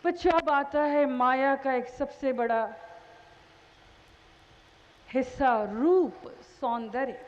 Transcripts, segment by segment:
कुछ अब आता है माया का एक सबसे बड़ा हिस्सा, रूप, सौंदर्य।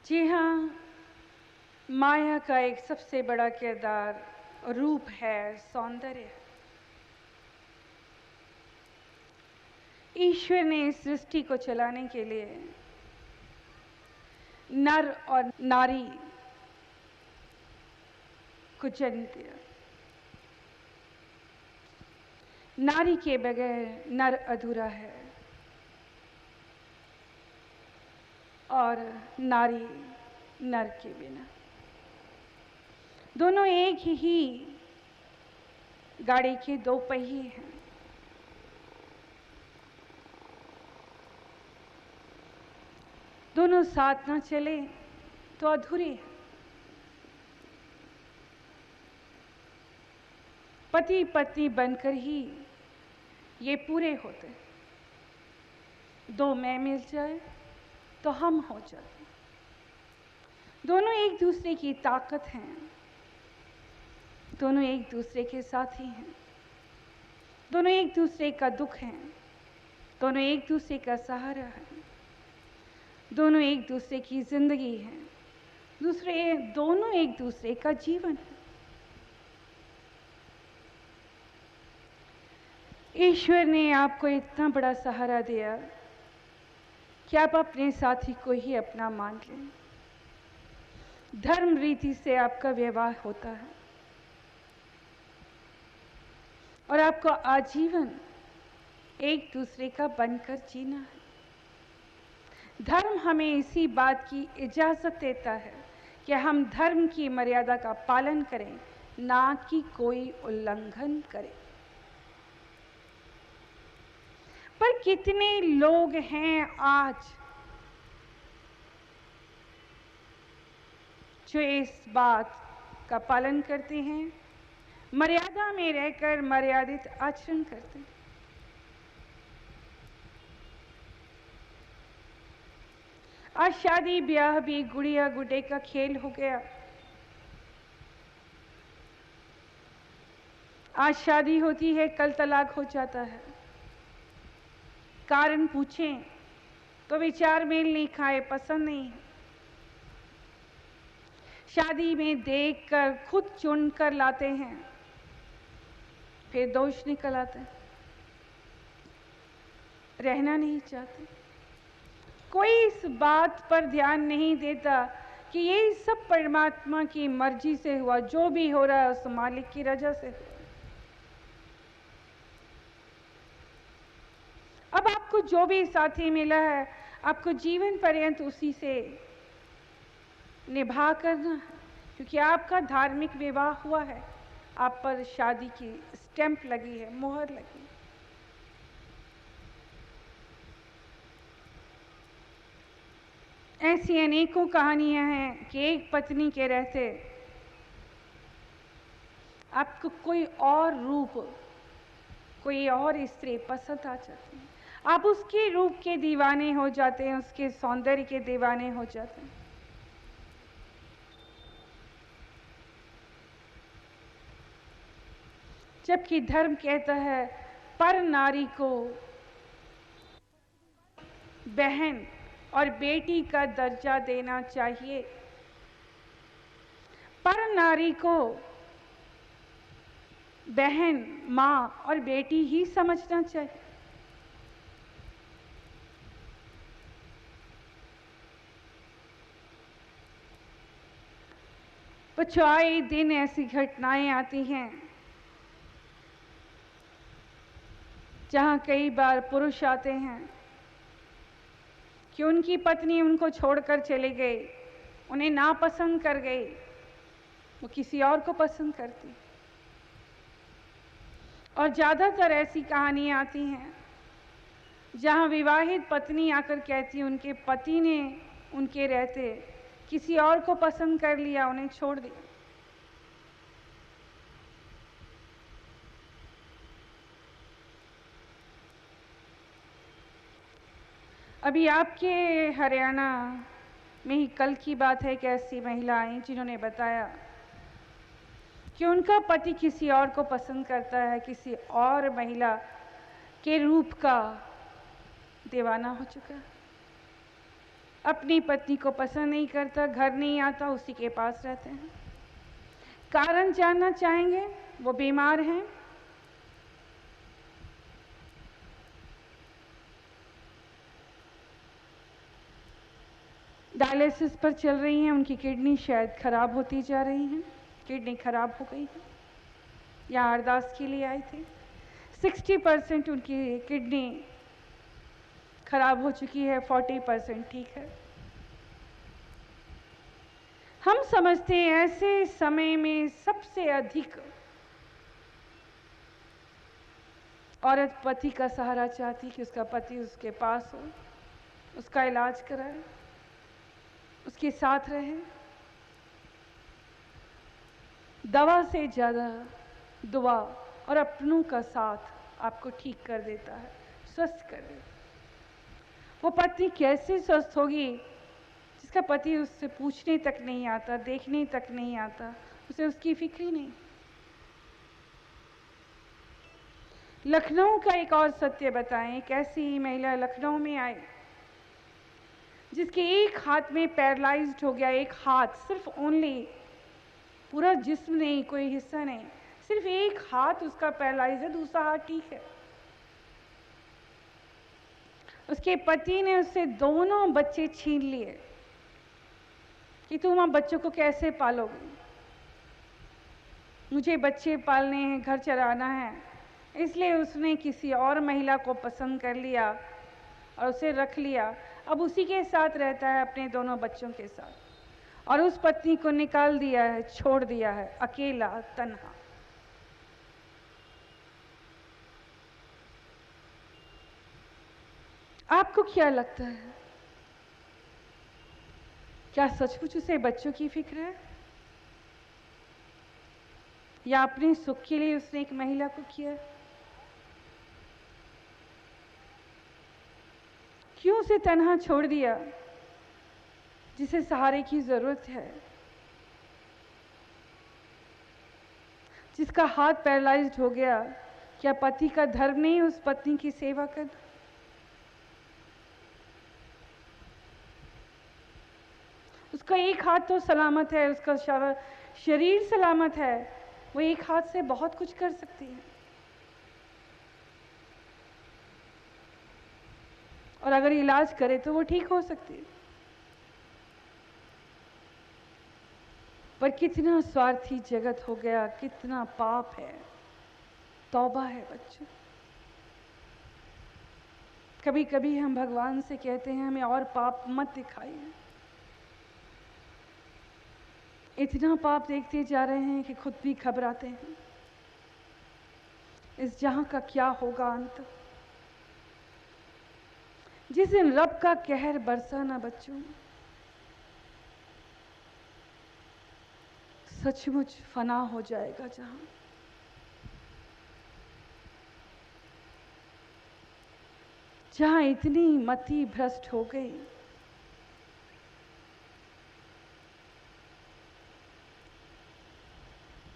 जी हाँ, माया का एक सबसे बड़ा किरदार रूप है, सौंदर्य है। ईश्वर ने इस सृष्टि को चलाने के लिए नर और नारी को जन्म दिया। नारी के बगैर नर अधूरा है और नारी नर के बिना। दोनों एक ही गाड़ी के दो पहिए हैं। दोनों साथ ना चले तो अधूरे हैं। पति पत्नी बनकर ही ये पूरे होते। दो मैं मिल जाए तो हम हो जाते। दोनों एक दूसरे की ताकत हैं, दोनों एक दूसरे के साथी हैं, दोनों एक दूसरे का दुख है, दोनों एक दूसरे का सहारा है, दोनों एक दूसरे की जिंदगी है, दोनों एक दूसरे का जीवन है। ईश्वर ने आपको इतना बड़ा सहारा दिया कि आप अपने साथी को ही अपना मान लें। धर्म रीति से आपका व्यवहार होता है और आपको आजीवन एक दूसरे का बनकर जीना है। धर्म हमें इसी बात की इजाजत देता है कि हम धर्म की मर्यादा का पालन करें, ना कि कोई उल्लंघन करें। पर कितने लोग हैं आज जो इस बात का पालन करते हैं, मर्यादा में रहकर मर्यादित आचरण करते हैं। आज शादी ब्याह भी गुड़िया गुड्डे का खेल हो गया। आज शादी होती है, कल तलाक हो जाता है। कारण पूछें तो विचार मेल नहीं खाए, पसंद नहीं। शादी में देखकर खुद चुन कर लाते हैं, फिर दोष निकल आते हैं, रहना नहीं चाहते। कोई इस बात पर ध्यान नहीं देता कि ये सब परमात्मा की मर्जी से हुआ, जो भी हो रहा है उस मालिक की रजा से हुआ। अब आपको जो भी साथी मिला है, आपको जीवन पर्यंत उसी से निभा करना है, क्योंकि आपका धार्मिक विवाह हुआ है, आप पर शादी की स्टैंप लगी है, मोहर लगी है। ऐसी अनेकों कहानियां हैं कि एक पत्नी के रहते आपको कोई और रूप, कोई और स्त्री पसंद आ जाती है। आप उसके रूप के दीवाने हो जाते हैं, उसके सौंदर्य के दीवाने हो जाते हैं। जबकि धर्म कहता है पर नारी को बहन और बेटी का दर्जा देना चाहिए। पर नारी को बहन, मां और बेटी ही समझना चाहिए। बच्चों, आए दिन ऐसी घटनाएं आती हैं जहां कई बार पुरुष आते हैं कि उनकी पत्नी उनको छोड़कर चली गई, उन्हें नापसंद कर गई, वो किसी और को पसंद करती। और ज्यादातर ऐसी कहानियां आती हैं जहां विवाहित पत्नी आकर कहती उनके पति ने उनके रहते किसी और को पसंद कर लिया, उन्हें छोड़ दिया। अभी आपके हरियाणा में ही कल की बात है कि ऐसी महिला आई जिन्होंने बताया कि उनका पति किसी और को पसंद करता है, किसी और महिला के रूप का दीवाना हो चुका है, अपनी पत्नी को पसंद नहीं करता, घर नहीं आता, उसी के पास रहते हैं। कारण जानना चाहेंगे? वो बीमार हैं, डायलिसिस पर चल रही हैं, उनकी किडनी शायद खराब होती जा रही हैं, किडनी खराब हो गई है। यहाँ अरदास के लिए आए थे। 60% उनकी किडनी खराब हो चुकी है, 40% ठीक है। हम समझते हैं ऐसे समय में सबसे अधिक औरत पति का सहारा चाहती कि उसका पति उसके पास हो, उसका इलाज कराए, उसके साथ रहे। दवा से ज़्यादा दुआ और अपनों का साथ आपको ठीक कर देता है, स्वस्थ कर देता है। वो पत्नी कैसे स्वस्थ होगी जिसका पति उससे पूछने तक नहीं आता, देखने तक नहीं आता, उसे उसकी फिक्र ही नहीं। लखनऊ का एक और सत्य बताएं, एक ऐसी महिला लखनऊ में आई जिसके एक हाथ में पैरालाइज्ड हो गया, एक हाथ, सिर्फ ओनली, पूरा जिस्म नहीं, कोई हिस्सा नहीं, सिर्फ एक हाथ उसका पैरालाइज है, दूसरा हाथ ठीक है। उसके पति ने उससे दोनों बच्चे छीन लिए कि तुम अब बच्चों को कैसे पालोगे, मुझे बच्चे पालने हैं, घर चलाना है। इसलिए उसने किसी और महिला को पसंद कर लिया और उसे रख लिया। अब उसी के साथ रहता है, अपने दोनों बच्चों के साथ, और उस पत्नी को निकाल दिया है, छोड़ दिया है, अकेला, तन्हा। आपको क्या लगता है, क्या सचमुच उसे बच्चों की फिक्र है, या अपने सुख के लिए उसने एक महिला को किया? क्यों उसे तन्हा छोड़ दिया जिसे सहारे की जरूरत है, जिसका हाथ पैरालाइज्ड हो गया? क्या पति का धर्म नहीं उस पत्नी की सेवा करना? उसका एक हाथ तो सलामत है, उसका शरीर सलामत है, वो एक हाथ से बहुत कुछ कर सकती है। और अगर इलाज करे तो वो ठीक हो सकती है। पर कितना स्वार्थी जगत हो गया, कितना पाप है, तौबा है बच्चों। कभी कभी हम भगवान से कहते हैं हमें और पाप मत दिखाइए। इतना पाप देखते जा रहे हैं कि खुद भी घबराते हैं, इस जहां का क्या होगा अंत। जिस दिन रब का कहर बरसा ना बच्चों, सचमुच फना हो जाएगा जहां इतनी मति भ्रष्ट हो गई,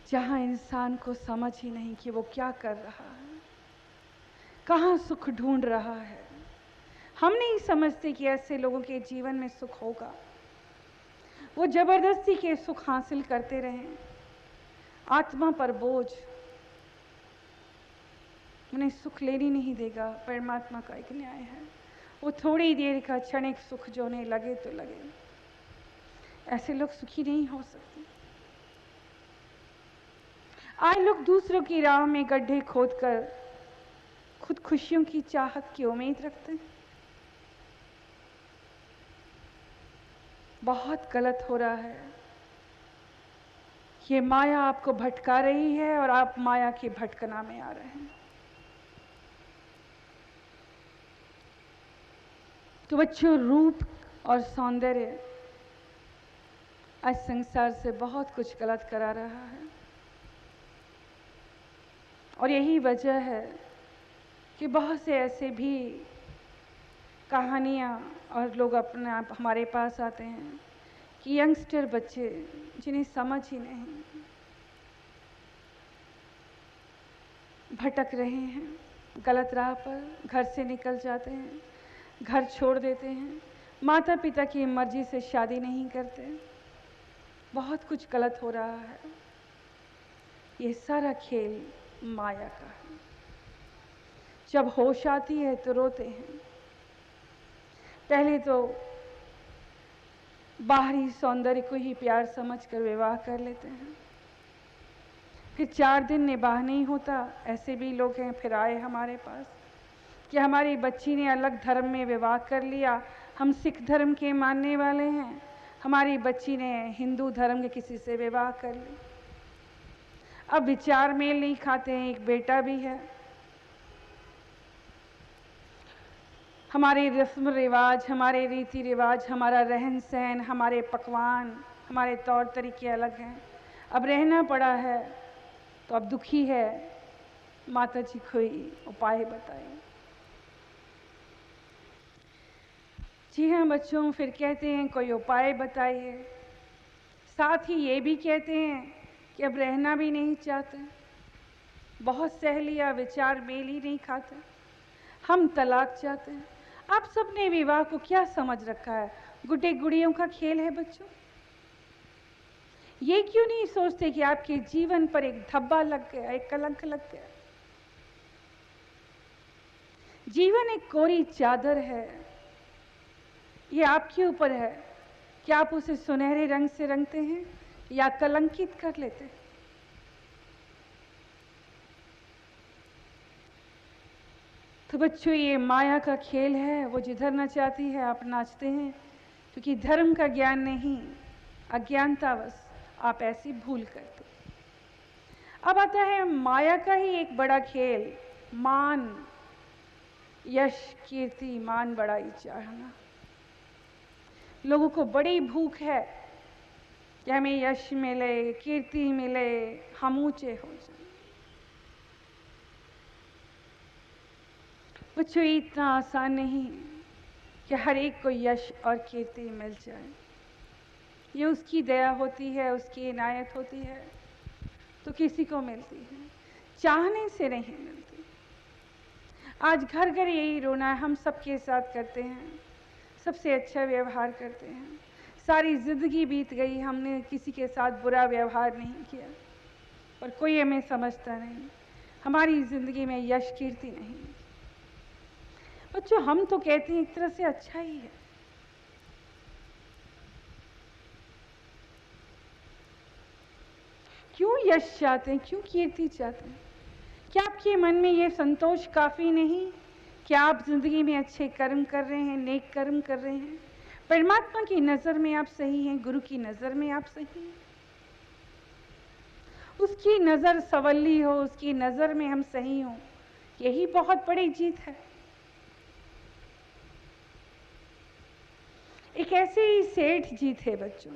जहां इंसान को समझ ही नहीं कि वो क्या कर रहा है, कहां सुख ढूंढ रहा है। हम नहीं समझते कि ऐसे लोगों के जीवन में सुख होगा। वो जबरदस्ती के सुख हासिल करते रहे, आत्मा पर बोझ, उन्हें सुख लेनी नहीं देगा। परमात्मा का एक न्याय है, वो थोड़ी देर का क्षणिक सुख जो उन्हें लगे तो लगे। ऐसे लोग सुखी नहीं हो सकते। आज लोग दूसरों की राह में गड्ढे खोदकर खुद खुशियों की चाहत की उम्मीद रखते हैं। बहुत गलत हो रहा है। ये माया आपको भटका रही है और आप माया के भटकना में आ रहे हैं। तो बच्चों, रूप और सौंदर्य आज संसार से बहुत कुछ गलत करा रहा है, और यही वजह है कि बहुत से ऐसे भी कहानियाँ और लोग अपने आप हमारे पास आते हैं कि यंगस्टर बच्चे जिन्हें समझ ही नहीं, भटक रहे हैं, गलत राह पर घर से निकल जाते हैं, घर छोड़ देते हैं, माता पिता की मर्जी से शादी नहीं करते, बहुत कुछ गलत हो रहा है। ये सारा खेल माया का है। जब होश आती है तो रोते हैं। पहले तो बाहरी सौंदर्य को ही प्यार समझकर विवाह कर लेते हैं, फिर 4 दिन निबाह नहीं होता, ऐसे भी लोग हैं। फिर आए हमारे पास कि हमारी बच्ची ने अलग धर्म में विवाह कर लिया, हम सिख धर्म के मानने वाले हैं, हमारी बच्ची ने हिंदू धर्म के किसी से विवाह कर लिया। अब विचार मेल नहीं खाते हैं, एक बेटा भी है। हमारे रस्म रिवाज, हमारे रीति रिवाज, हमारा रहन सहन, हमारे पकवान, हमारे तौर तरीके अलग हैं। अब रहना पड़ा है तो अब दुखी है। माता जी कोई उपाय बताइए। जी हाँ बच्चों, फिर कहते हैं कोई उपाय बताइए। साथ ही ये भी कहते हैं कि अब रहना भी नहीं चाहते, बहुत सह लिया, विचार मेल ही नहीं खाते, हम तलाक चाहते हैं। आप सबने विवाह को क्या समझ रखा है? गुड्डे गुड़ियों का खेल है बच्चों। ये क्यों नहीं सोचते कि आपके जीवन पर एक धब्बा लग गया, एक कलंक लग गया। जीवन एक कोरी चादर है, ये आपके ऊपर है कि आप उसे सुनहरे रंग से रंगते हैं या कलंकित कर लेते हैं। तो बच्चों, ये माया का खेल है। वो जिधर नचाती है आप नाचते हैं, क्योंकि धर्म का ज्ञान नहीं, अज्ञानतावश आप ऐसी भूल करते। अब आता है माया का ही एक बड़ा खेल, मान, यश, कीर्ति, मान बड़ाई चाहना। लोगों को बड़ी भूख है कि हमें यश मिले, कीर्ति मिले, हम ऊंचे हो जाए। बच्चों, इतना आसान नहीं कि हर एक को यश और कीर्ति मिल जाए। ये उसकी दया होती है, उसकी इनायत होती है तो किसी को मिलती है, चाहने से नहीं मिलती। आज घर घर यही रोना है, हम सबके साथ करते हैं, सबसे अच्छा व्यवहार करते हैं। सारी जिंदगी बीत गई, हमने किसी के साथ बुरा व्यवहार नहीं किया, और कोई हमें समझता नहीं। हमारी जिंदगी में यश कीर्ति नहीं। बच्चों, हम तो कहते हैं एक तरह से अच्छा ही है। क्यों यश चाहते हैं, क्यों कीर्ति चाहते हैं? क्या आपके मन में ये संतोष काफी नहीं कि आप जिंदगी में अच्छे कर्म कर रहे हैं, नेक कर्म कर रहे हैं, परमात्मा की नजर में आप सही हैं, गुरु की नजर में आप सही हैं, उसकी नजर सवल्ली हो, उसकी नजर में हम सही हों, यही बहुत बड़ी जीत है। एक ऐसे ही सेठ जी थे बच्चों।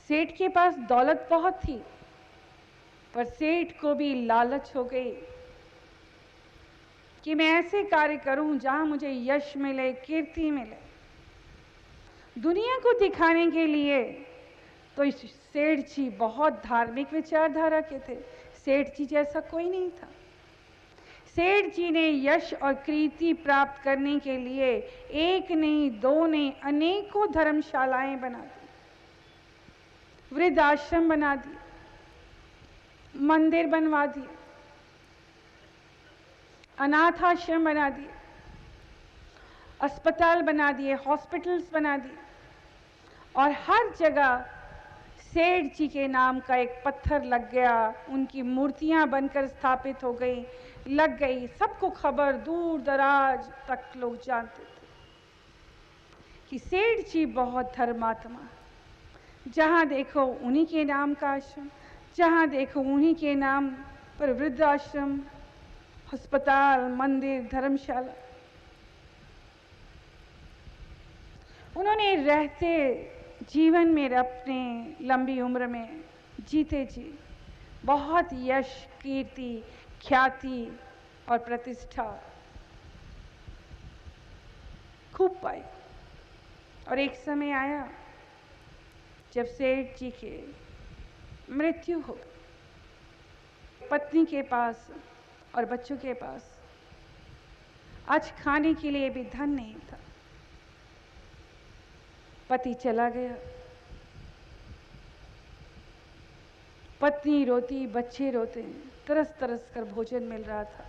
सेठ के पास दौलत बहुत थी, पर सेठ को भी लालच हो गई कि मैं ऐसे कार्य करूं जहां मुझे यश मिले, कीर्ति मिले। दुनिया को दिखाने के लिए तो इस सेठ जी बहुत धार्मिक विचारधारा के थे। सेठ जी जैसा कोई नहीं था। सेठ जी ने यश और कीर्ति प्राप्त करने के लिए एक नहीं, दो नहीं, अनेकों धर्मशालाएं बना दी, वृद्ध आश्रम बना दिए, मंदिर बनवा दिए, अनाथ आश्रम बना दिए, अस्पताल बना दिए, हॉस्पिटल्स बना दिए, और हर जगह सेठ जी के नाम का एक पत्थर लग गया, उनकी मूर्तियां बनकर स्थापित हो गई, लग गई। सबको खबर, दूर दराज तक लोग जानते थे कि सेठ जी बहुत धर्मात्मा, जहां देखो उन्हीं के नाम का आश्रम, जहां देखो उन्हीं के नाम पर वृद्ध आश्रम, अस्पताल, मंदिर, धर्मशाला। उन्होंने रहते जीवन में, अपने लंबी उम्र में जीते जी बहुत यश, कीर्ति, ख्याति और प्रतिष्ठा खूब पाई। और एक समय आया जब सेठ जी के मृत्यु हो गई। पत्नी के पास और बच्चों के पास आज खाने के लिए भी धन नहीं था। पति चला गया, पत्नी रोती, बच्चे रोते, तरस तरस कर भोजन मिल रहा था।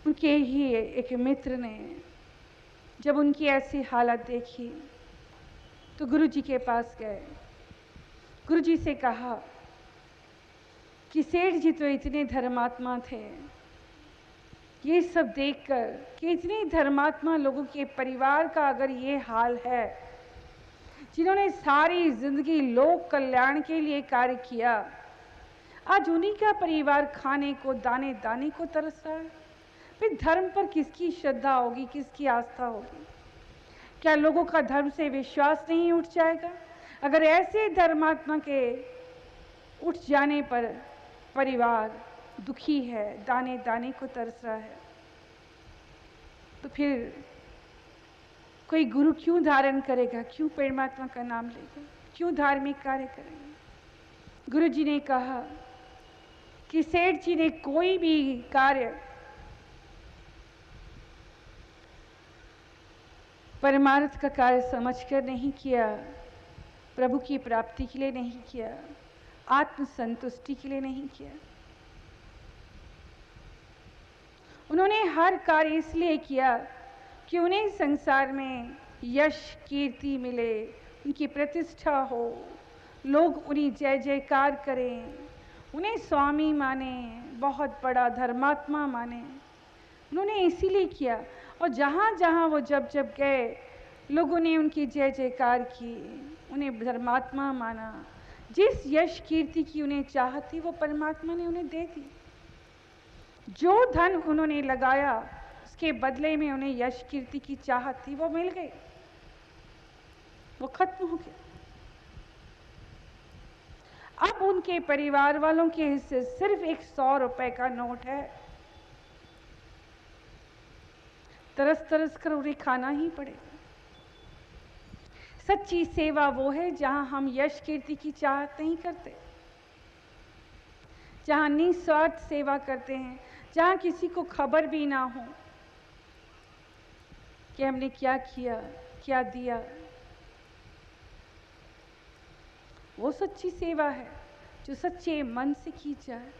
उनके ही एक मित्र ने जब उनकी ऐसी हालत देखी तो गुरुजी के पास गए। गुरुजी से कहा कि सेठ जी तो इतने धर्मात्मा थे, ये सब देखकर कि इतने धर्मात्मा लोगों के परिवार का अगर ये हाल है, जिन्होंने सारी जिंदगी लोक कल्याण के लिए कार्य किया, आज उन्हीं का परिवार खाने को, दाने दाने को तरस रहा है। फिर धर्म पर किसकी श्रद्धा होगी, किसकी आस्था होगी? क्या लोगों का धर्म से विश्वास नहीं उठ जाएगा? अगर ऐसे धर्मात्मा के उठ जाने पर परिवार दुखी है, दाने दाने को तरस रहा है, तो फिर कोई गुरु क्यों धारण करेगा, क्यों परमात्मा का नाम लेगा, क्यों धार्मिक कार्य करेगा? गुरु जी ने कहा कि सेठ जी ने कोई भी कार्य परमार्थ का कार्य समझकर नहीं किया, प्रभु की प्राप्ति के लिए नहीं किया, आत्म संतुष्टि के लिए नहीं किया। उन्होंने हर कार्य इसलिए किया कि उन्हें संसार में यश कीर्ति मिले, उनकी प्रतिष्ठा हो, लोग उन्हें जय जयकार करें, उन्हें स्वामी माने, बहुत बड़ा धर्मात्मा माने। उन्होंने इसीलिए किया, और जहाँ जहाँ वो जब जब गए, लोगों ने उनकी जय जयकार की, उन्हें धर्मात्मा माना। जिस यश कीर्ति की उन्हें चाहत थी, वो परमात्मा ने उन्हें दे दी। जो धन उन्होंने लगाया, उसके बदले में उन्हें यश कीर्ति की चाहत थी, वो मिल गई, वो खत्म हो गया। अब उनके परिवार वालों के हिस्से सिर्फ एक 100 रुपए का नोट है। तरस तरस कर उन्हें खाना ही पड़ेगा। सच्ची सेवा वो है जहां हम यश कीर्ति की चाहत नहीं करते, जहां निस्वार्थ सेवा करते हैं, जहां किसी को खबर भी ना हो कि हमने क्या किया, क्या दिया। वो सच्ची सेवा है जो सच्चे मन से की जाए।